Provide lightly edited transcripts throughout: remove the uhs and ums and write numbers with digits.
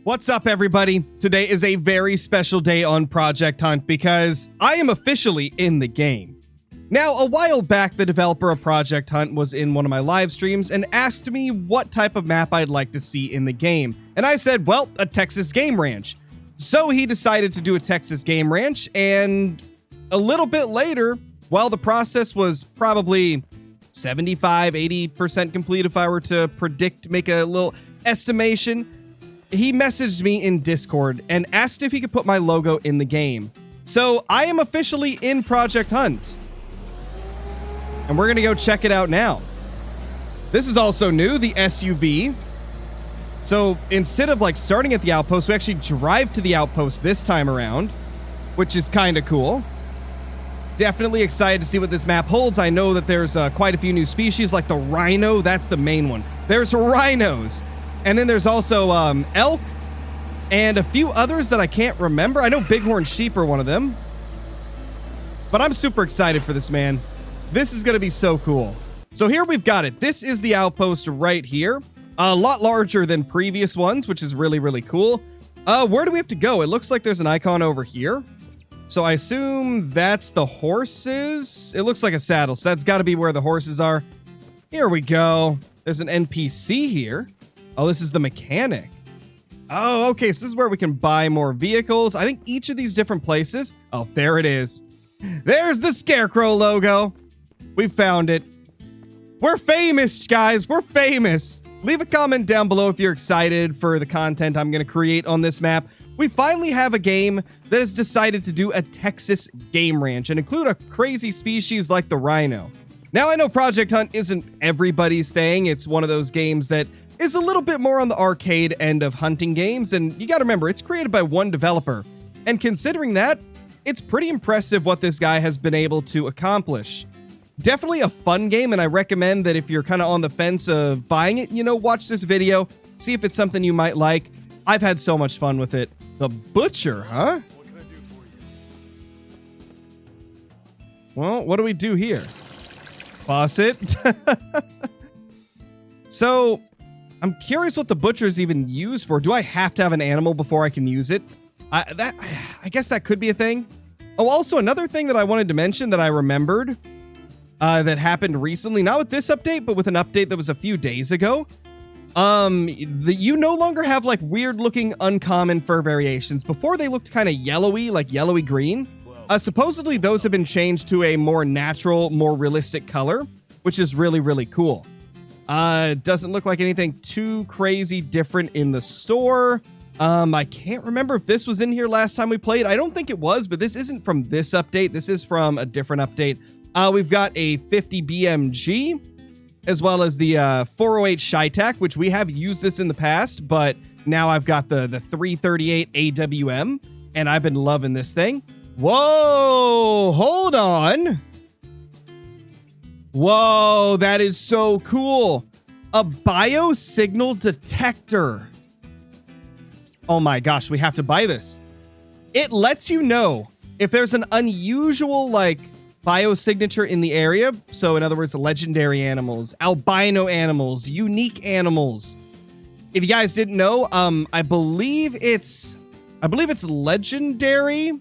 What's up, everybody? Today is a very special day on Project Hunt because I am officially in the game. Now, a while back, the developer of Project Hunt was in one of my live streams and asked me what type of map I'd like to see in the game. And I said, well, a Texas game ranch. So he decided to do a Texas game ranch, and a little bit later, while the process was probably 75-80% complete if I were to predict, make a little estimation, he messaged me in Discord and asked if he could put my logo in the game. So I am officially in Project Hunt. And we're going to go check it out now. This is also new, the SUV. So instead of like starting at the outpost, we actually drive to the outpost this time around, which is kind of cool. Definitely excited to see what this map holds. I know that there's quite a few new species like the Rhino. That's the main one. There's rhinos. And then there's also elk and a few others that I can't remember. I know bighorn sheep are one of them. But I'm super excited for this, man. This is going to be so cool. So here we've got it. This is the outpost right here. A lot larger than previous ones, which is really, really cool. Where do we have to go? It looks like there's an icon over here. So I assume that's the horses. It looks like a saddle, so that's got to be where the horses are. Here we go. There's an NPC here. Oh, this is the mechanic. Oh, okay, so this is where we can buy more vehicles. I think each of these different places. Oh, there it is. There's the Scarecrow logo. We found it. We're famous, guys. We're famous. Leave a comment down below if you're excited for the content I'm going to create on this map. We finally have a game that has decided to do a Texas game ranch and include a crazy species like the rhino. Now, I know Project Hunt isn't everybody's thing. It's one of those games that is a little bit more on the arcade end of hunting games, and you got to remember, it's created by one developer. And considering that, it's pretty impressive what this guy has been able to accomplish. Definitely a fun game, and I recommend that if you're kind of on the fence of buying it, watch this video, see if it's something you might like. I've had so much fun with it. The butcher, huh? What can I do for you? Well, what do we do here? Faucet. So, I'm curious what the butcher's even used for. Do I have to have an animal before I can use it? I guess that could be a thing. Oh, also another thing that I wanted to mention that I remembered that happened recently, not with this update, but with an update that was a few days ago. You no longer have like weird looking uncommon fur variations. Before they looked kind of yellowy, like yellowy green. Supposedly those have been changed to a more natural, more realistic color, which is really, really cool. Doesn't look like anything too crazy different in the store. I can't remember if this was in here last time we played. I don't think it was, but this isn't from this update. This is from a different update. We've got a 50 BMG, as well as the 408 Shytac, which we have used this in the past, but now I've got the 338 AWM, and I've been loving this thing. Whoa, hold on. Whoa, that is so cool. A biosignal detector. Oh my gosh, we have to buy this. It lets you know if there's an unusual, like, biosignature in the area. So in other words, legendary animals, albino animals, unique animals. If you guys didn't know, I believe it's legendary.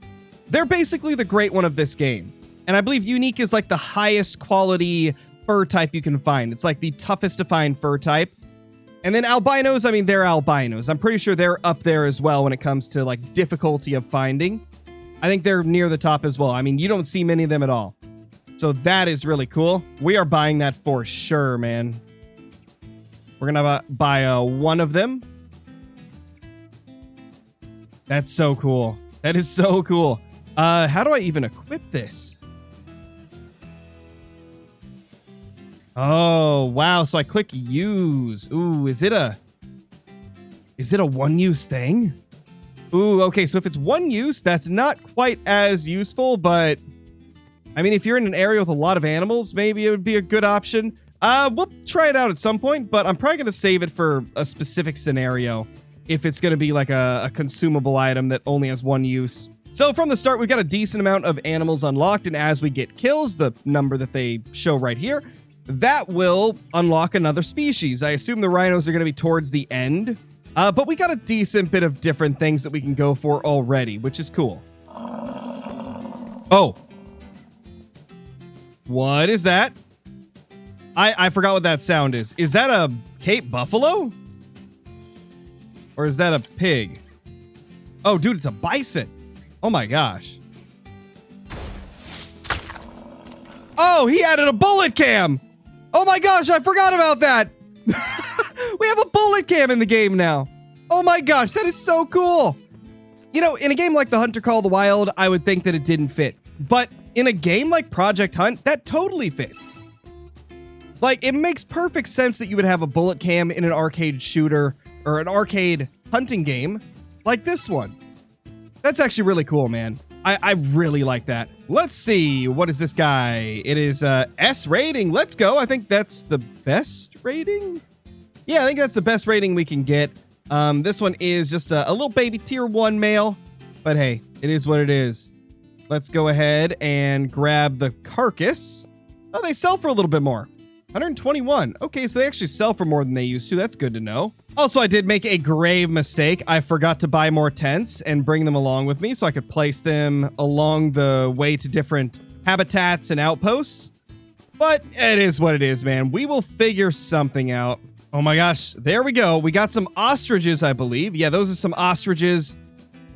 They're basically the great one of this game. And I believe unique is like the highest quality fur type you can find. It's like the toughest to find fur type. And then albinos, I mean, they're albinos. I'm pretty sure they're up there as well when it comes to like difficulty of finding. I think they're near the top as well. I mean, you don't see many of them at all. So that is really cool. We are buying that for sure, man. We're going to buy one of them. That's so cool. That is so cool. How do I even equip this? Oh, wow. So I click use. Ooh, is it a one-use thing? Ooh, okay. So if it's one use, that's not quite as useful, but I mean, if you're in an area with a lot of animals, maybe it would be a good option. We'll try it out at some point, but I'm probably going to save it for a specific scenario if it's going to be like a consumable item that only has one use. So from the start, we've got a decent amount of animals unlocked, and as we get kills, the number that they show right here, that will unlock another species. I assume the rhinos are going to be towards the end But we got a decent bit of different things that we can go for already, which is cool. Oh. What is that? I forgot what that sound is. Is that a Cape Buffalo? Or is that a pig? Oh, dude, it's a bison. Oh my gosh. Oh, he added a bullet cam. Oh my gosh, I forgot about that. We have a bullet cam in the game now. Oh my gosh, that is so cool. You know, in a game like The Hunter Call of the Wild, I would think that it didn't fit. But in a game like Project Hunt, that totally fits. Like, it makes perfect sense that you would have a bullet cam in an arcade shooter or an arcade hunting game like this one. That's actually really cool, man. I really like that. Let's see. What is this guy? It is S rating. Let's go. I think that's the best rating. Yeah, I think that's the best rating we can get. This one is just a little baby tier 1 male. But hey, it is what it is. Let's go ahead and grab the carcass. Oh, they sell for a little bit more. 121. Okay, so they actually sell for more than they used to. That's good to know. Also, I did make a grave mistake. I forgot to buy more tents and bring them along with me so I could place them along the way to different habitats and outposts. But it is what it is, man. We will figure something out. Oh my gosh, there we go. We got some ostriches, I believe. Yeah, those are some ostriches.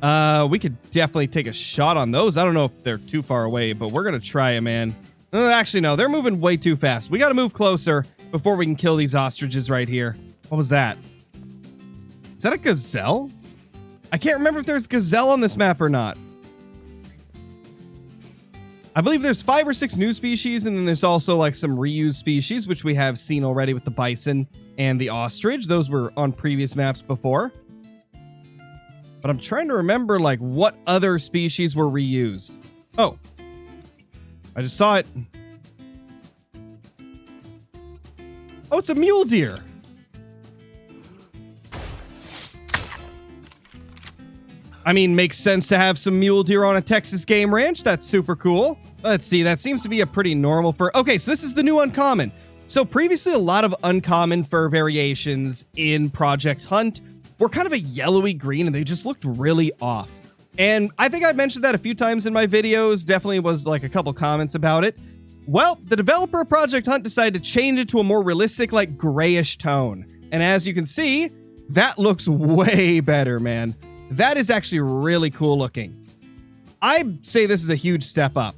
We could definitely take a shot on those. I don't know if they're too far away, but we're going to try it, man. Actually, no, they're moving way too fast. We got to move closer before we can kill these ostriches right here. What was that? Is that a gazelle? I can't remember if there's gazelle on this map or not. I believe there's 5 or 6 new species, and then there's also like some reused species, which we have seen already with the bison and the ostrich. Those were on previous maps before. But I'm trying to remember like what other species were reused. Oh. I just saw it. Oh, it's a mule deer. I mean, makes sense to have some mule deer on a Texas game ranch. That's super cool. Let's see. That seems to be a pretty normal fur. Okay, so this is the new uncommon. So previously, a lot of uncommon fur variations in Project Hunt were kind of a yellowy green, and they just looked really off. And I think I mentioned that a few times in my videos. Definitely was like a couple comments about it. Well, the developer of Project Hunt decided to change it to a more realistic, like grayish tone. And as you can see, that looks way better, man. That is actually really cool looking. I'd say this is a huge step up.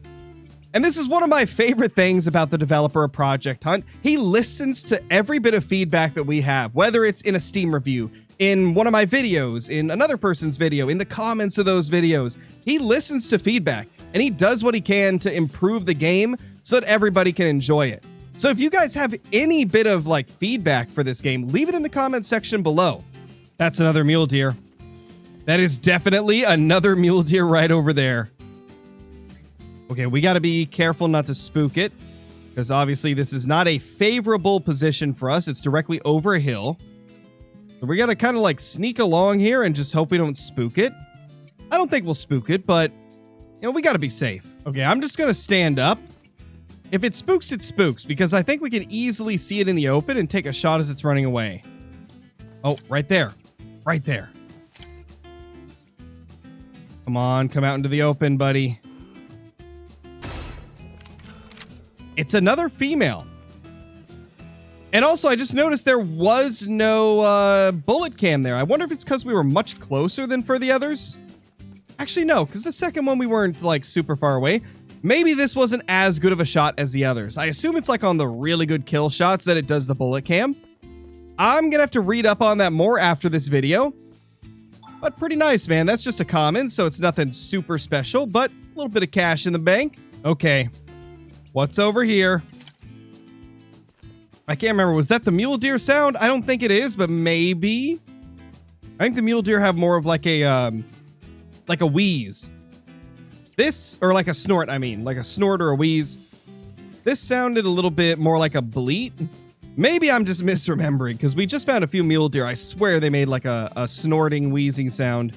And this is one of my favorite things about the developer of Project Hunt. He listens to every bit of feedback that we have, whether it's in a Steam review, in one of my videos, in another person's video, in the comments of those videos. He listens to feedback and he does what he can to improve the game so that everybody can enjoy it. So if you guys have any bit of like feedback for this game, leave it in the comment section below. That's another mule deer. That is definitely another mule deer right over there. Okay, we got to be careful not to spook it, because obviously this is not a favorable position for us. It's directly over a hill. So we got to kind of like sneak along here and just hope we don't spook it. I don't think we'll spook it, but you know, we got to be safe. Okay, I'm just going to stand up. If it spooks, it spooks, because I think we can easily see it in the open and take a shot as it's running away. Oh, right there. Right there. Come on, come out into the open, buddy. It's another female. And also, I just noticed there was no bullet cam there. I wonder if it's because we were much closer than for the others. Actually, no, because the second one we weren't like super far away. Maybe this wasn't as good of a shot as the others. I assume it's like on the really good kill shots that it does the bullet cam. I'm going to have to read up on that more after this video. But pretty nice, man. That's just a common, so it's nothing super special, but a little bit of cash in the bank. Okay. What's over here? I can't remember. Was that the mule deer sound? I don't think it is, but maybe. I think the mule deer have more of like a wheeze. This, or like a snort, I mean. Like a snort or a wheeze. This sounded a little bit more like a bleat. Maybe I'm just misremembering, because we just found a few mule deer. I swear they made like a snorting, wheezing sound.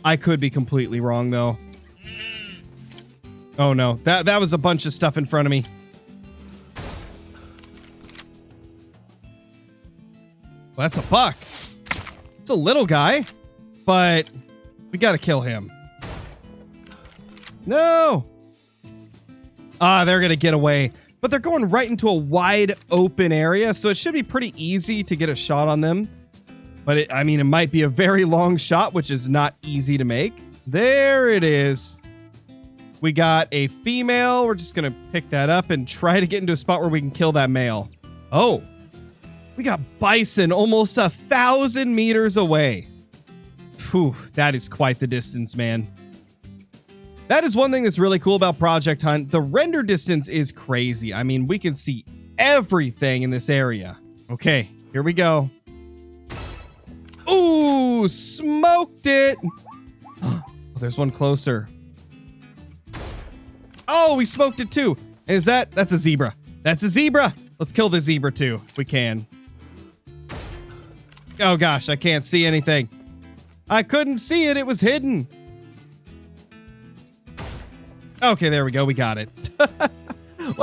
I could be completely wrong, though. Oh, no. That was a bunch of stuff in front of me. Well, that's a buck. It's a little guy, but we got to kill him. No. They're going to get away, but they're going right into a wide open area, so it should be pretty easy to get a shot on them. But it might be a very long shot, which is not easy to make. There it is. We got a female. We're just going to pick that up and try to get into a spot where we can kill that male. Oh, we got bison almost 1,000 meters away. Phew, that is quite the distance, man. That is one thing that's really cool about Project Hunt. The render distance is crazy. I mean, we can see everything in this area. Okay, here we go. Ooh, smoked it. Oh, there's one closer. Oh, we smoked it too. And that's a zebra. That's a zebra. Let's kill the zebra too, if we can. Oh gosh, I can't see anything. I couldn't see it. It was hidden. Okay, there we go. We got it. Well,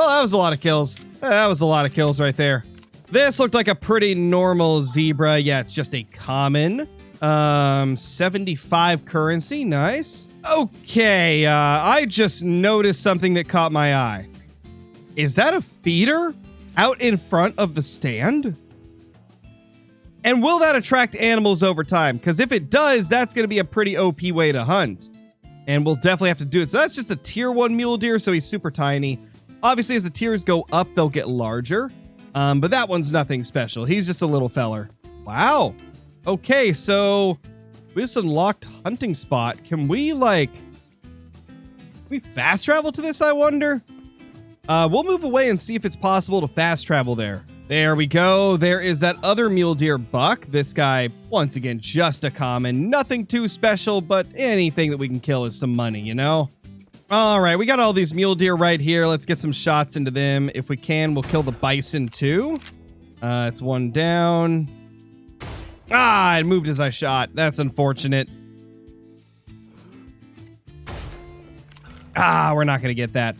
that was a lot of kills. That was a lot of kills right there. This looked like a pretty normal zebra. Yeah, it's just a common. 75 currency. Nice. Okay, I just noticed something that caught my eye. Is that a feeder out in front of the stand? And will that attract animals over time? Because if it does, that's going to be a pretty OP way to hunt. And we'll definitely have to do it. So that's just a tier 1 mule deer, so he's super tiny. Obviously, as the tiers go up, they'll get larger. But that one's nothing special. He's just a little feller. Wow. Okay, so we just unlocked hunting spot. Can we fast travel to this, I wonder? We'll move away and see if it's possible to fast travel there. There we go. There is that other mule deer buck. This guy, once again, just a common. Nothing too special, but anything that we can kill is some money, you know? All right, we got all these mule deer right here. Let's get some shots into them. If we can, we'll kill the bison too. It's one down. It moved as I shot. That's unfortunate. We're not going to get that.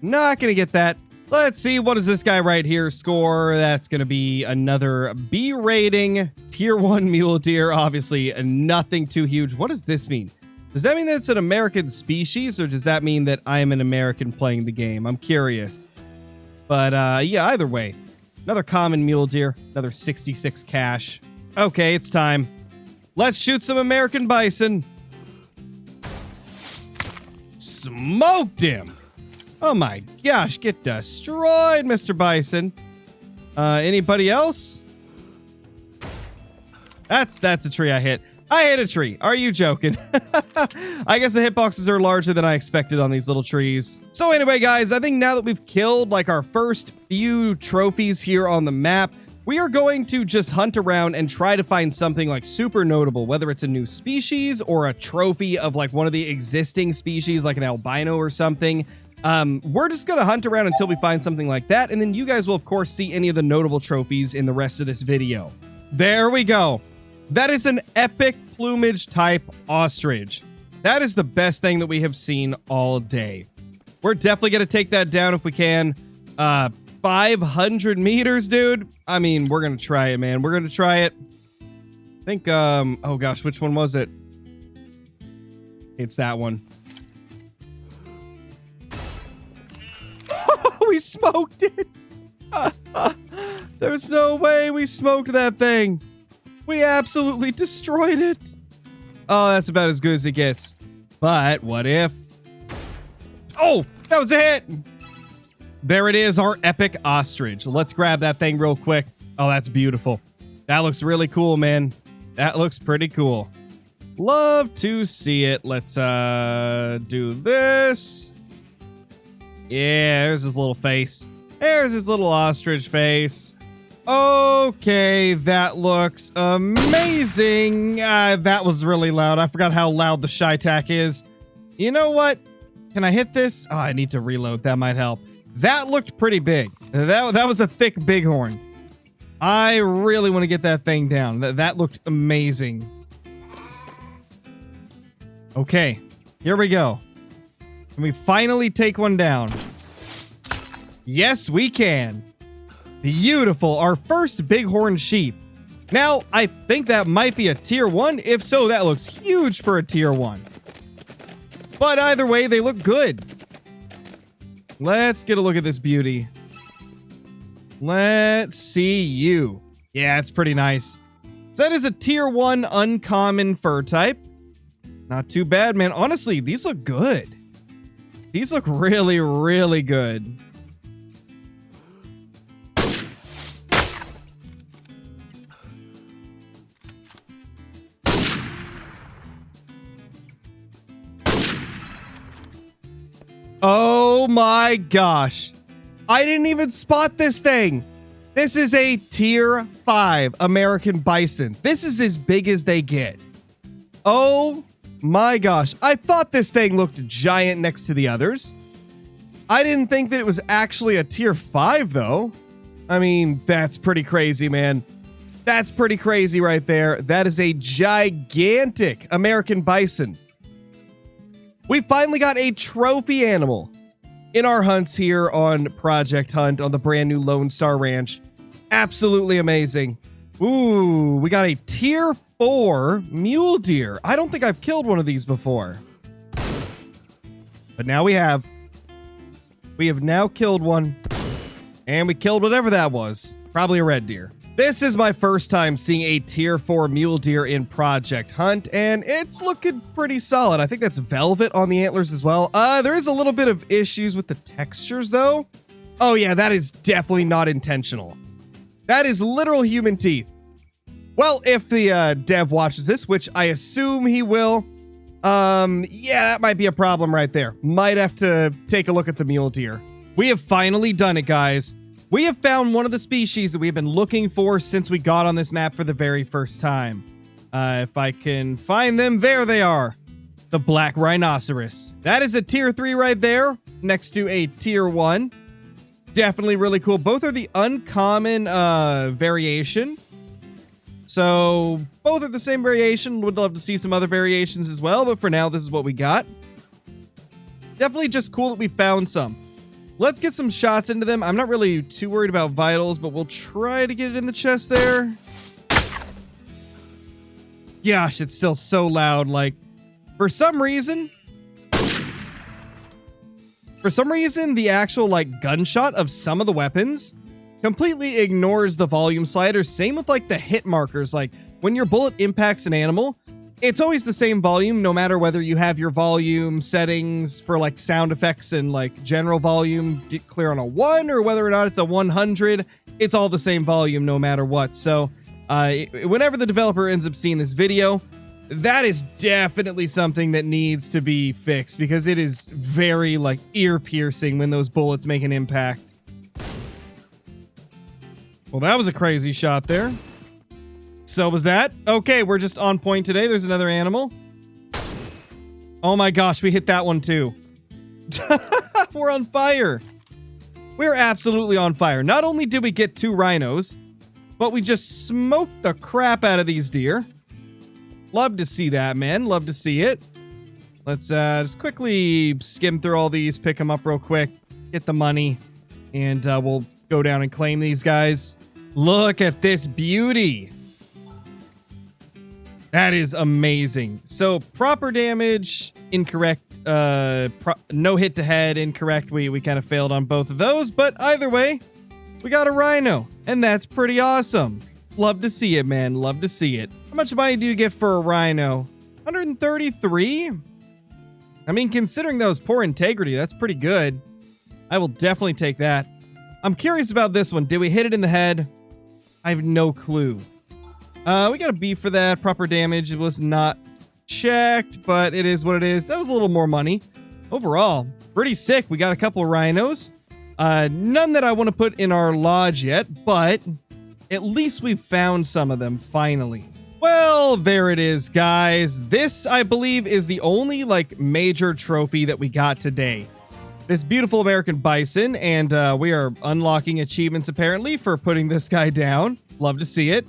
Not going to get that. Let's see. What does this guy right here score? That's going to be another B rating. Tier 1 mule deer. Obviously, nothing too huge. What does this mean? Does that mean that it's an American species, or does that mean that I am an American playing the game? I'm curious. But, yeah, either way. Another common mule deer. Another 66 cash. Okay, it's time. Let's shoot some American bison. Smoked him. Oh my gosh, get destroyed, Mr. Bison. Anybody else? That's a tree I hit. I hit a tree. Are you joking? I guess the hitboxes are larger than I expected on these little trees. So anyway, guys, I think now that we've killed our first few trophies here on the map, we are going to just hunt around and try to find something super notable, whether it's a new species or a trophy of one of the existing species, like an albino or something. We're just going to hunt around until we find something like that, and then you guys will, of course, see any of the notable trophies in the rest of this video. There we go. That is an epic plumage type ostrich. That is the best thing that we have seen all day. We're definitely going to take that down if we can. 500 meters, dude. I mean, we're going to try it, man. We're going to try it. I think, oh gosh, which one was it? It's that one. We smoked it. There's no way we smoked that thing. We absolutely destroyed it. Oh, that's about as good as it gets. But what if... Oh, that was a hit. There it is, our epic ostrich. Let's grab that thing real quick. Oh, that's beautiful. That looks really cool, man. That looks pretty cool. Love to see it. Let's do this. Yeah, there's his little face. There's his little ostrich face. Okay, that looks amazing. That was really loud. I forgot how loud the shy tack is. You know what? Can I hit this? Oh, I need to reload. That might help. That looked pretty big. That was a thick bighorn. I really want to get that thing down. That looked amazing. Okay, here we go. Can we finally take one down? Yes, we can. Beautiful. Our first bighorn sheep. Now, I think that might be a tier 1. If so, that looks huge for a tier 1. But either way, they look good. Let's get a look at this beauty. Let's see you. Yeah, it's pretty nice. So that is a tier 1 uncommon fur type. Not too bad, man. Honestly, these look good. These look really, really good. Oh my gosh. I didn't even spot this thing. This is a tier 5 American bison. This is as big as they get. Oh my gosh. I thought this thing looked giant next to the others. I didn't think that it was actually a tier 5 though. I mean, that's pretty crazy, man. That's pretty crazy right there. That is a gigantic American bison. We finally got a trophy animal in our hunts here on Project Hunt on the brand new Lone Star Ranch. Absolutely amazing. Ooh, we got a tier 4 mule deer. I don't think I've killed one of these before. But now we have. We have now killed one. And we killed whatever that was. Probably a red deer. This is my first time seeing a tier 4 mule deer in Project Hunt, and it's looking pretty solid. I think that's velvet on the antlers as well. There is a little bit of issues with the textures, though. Oh, yeah, that is definitely not intentional. That is literal human teeth. Well, if the dev watches this, which I assume he will, yeah, that might be a problem right there. Might have to take a look at the mule deer. We have finally done it, guys. We have found one of the species that we've been looking for since we got on this map for the very first time. If I can find them, there they are. The black rhinoceros. That is a tier 3 right there, next to a tier 1. Definitely really cool. Both are the uncommon variation. So both are the same variation. Would love to see some other variations as well, but for now, this is what we got. Definitely just cool that we found some. Let's get some shots into them. I'm not really too worried about vitals, but we'll try to get it in the chest there. Gosh, it's still so loud. Like, for some reason, the actual, like, gunshot of some of the weapons completely ignores the volume slider. Same with, like, the hit markers. Like, when your bullet impacts an animal, it's always the same volume, no matter whether you have your volume settings for like sound effects and like general volume clear on a 1 or whether or not it's a 100. It's all the same volume no matter what. So whenever the developer ends up seeing this video, that is definitely something that needs to be fixed because it is very like ear piercing when those bullets make an impact. Well, that was a crazy shot there. So was that. Okay, we're just on point today. There's another animal. Oh my gosh, we hit that one too. We're on fire. We're absolutely on fire. Not only did we get 2 rhinos, but we just smoked the crap out of these deer. Love to see that, man. Love to see it. Let's just quickly skim through all these, pick them up real quick, get the money, and we'll go down and claim these guys. Look at this beauty. That is amazing. So proper damage, incorrect. No hit to head, incorrect. We kind of failed on both of those, but either way, we got a rhino, and that's pretty awesome. Love to see it, man. Love to see it. How much money do you get for a rhino? 133? I mean, considering that was poor integrity, that's pretty good. I will definitely take that. I'm curious about this one. Did we hit it in the head? I have no clue. We got a B for that. Proper damage. It was not checked, but it is what it is. That was a little more money. Overall, pretty sick. We got a couple of rhinos. None that I want to put in our lodge yet, but at least we've found some of them finally. Well, there it is, guys. This, I believe, is the only like major trophy that we got today. This beautiful American bison, and we are unlocking achievements apparently for putting this guy down. Love to see it.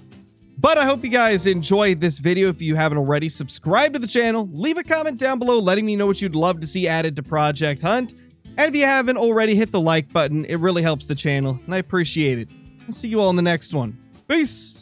But I hope you guys enjoyed this video. If you haven't already, subscribe to the channel, leave a comment down below letting me know what you'd love to see added to Project Hunt. And if you haven't already, hit the like button. It really helps the channel, and I appreciate it. I'll see you all in the next one. Peace!